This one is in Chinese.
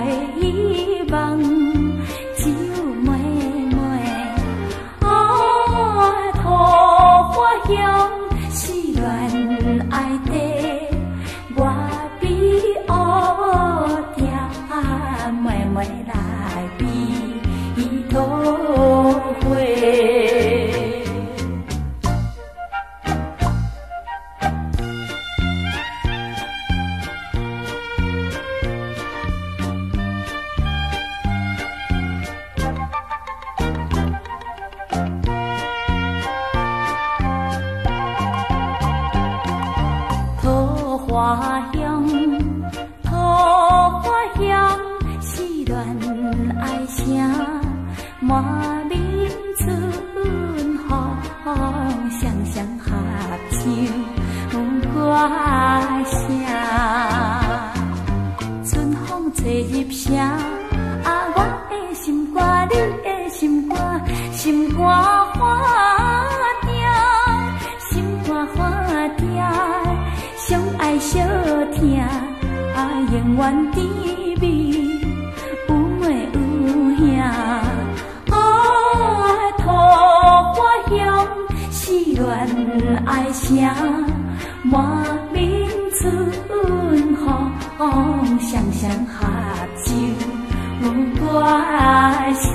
的希望，只有妹妹桃花香，是恋爱地，我比乌蝶，妹妹来比桃花。花香，桃花香，是恋爱声，满面春风，双双合唱歌声。春风吹入声，我的心肝，你的心肝，心肝花定，心肝花定。相爱相疼，永远甜蜜，有妹有兄。桃花香是恋爱声，满面春风，双双合唱歌声。